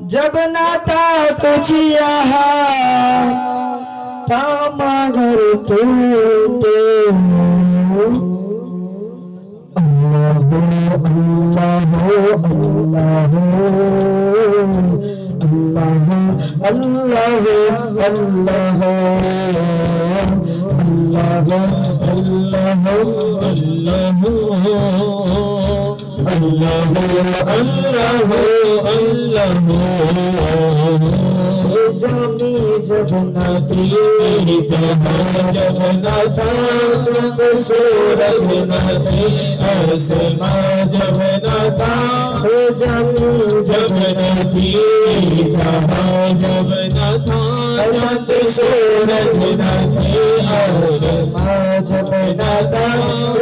जब ना था कुछ यहाँ था मगर तू तो अल्लाह अल्लाह अल्लाह जामी जब ना थी जहाँ जब ना था जब सूरज न थे आसमां जब ना था जामी जब न थी जहाँ जब ना था जब सूरज न थे आसमां जब ना था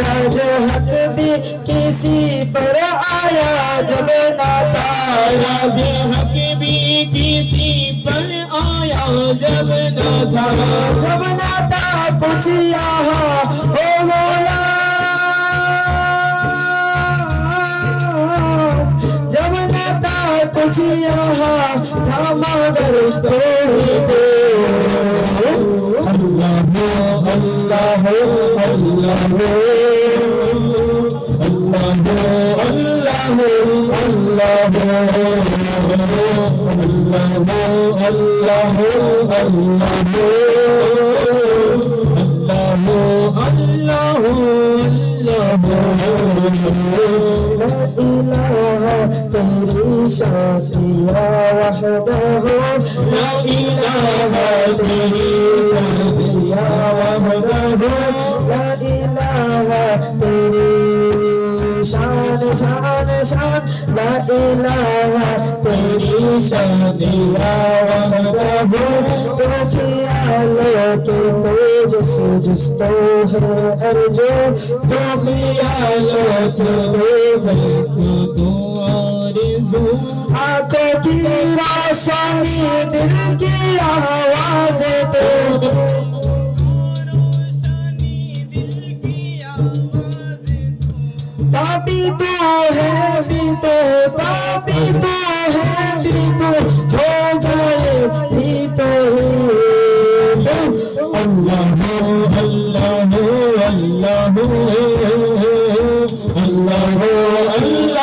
राज हक भी किसी पर आया जब ना था राज हक भी किसी पर आया जब ना था कुछ यहाँ हो मौला जब ना था कुछ यहाँ था मगर कोई दे अल्लाह अल्लाह अल्लाह तेरी शासिया वहदह ला इलाहा तेरी शासिया वहदह ला इलाहा तेरी शान शान शान ला इलाहा तेरी शासिया वहदह तो ख्यालों के तुझसे जुस्तो है अर्जो तो ख्यालों के तुझसे तो आरज़ू आँखों की रोशनी दिल की आवाज़ तो पापी तो है भी तो पापी तो है भी तो हो गए भी तो अल्लाह अल्लाह अल्लाह अल्लाह अल्लाह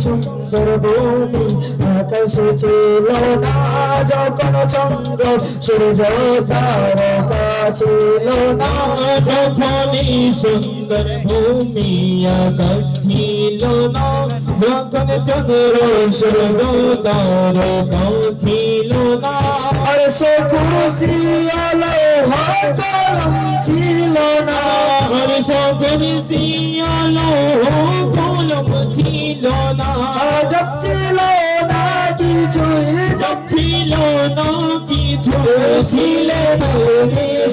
সুন্দর ভূমি আকাশে ছিল না যখন চন্দ্র সূর্য তারকা ছিল না যখন সুন্দর ভূমি আকাশ ছিল না যখন চন্দ্র সূর্য তারকা ছিল না আর সে কুরসি আল্লাহ কলম ছিল না আর সে কুরসি আল্লাহ কলম ছিল না জব ছিল না কিছুই জব ছিল না কিছু ছিলেন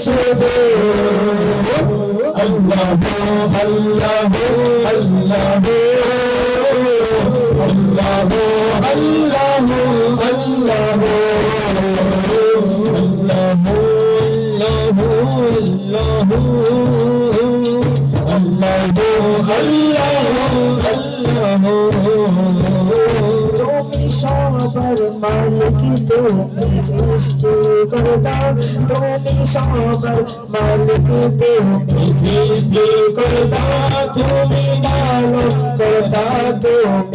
শুধু আল্লাহ আল্লাহ আল্লাহ আল্লাহ আল্লাহ তুমি সবার মালিক তুমি সৃষ্টি করতা তুমি সবার মালিক তুমি সৃষ্টি করতা তুমি পালন করতা তুমি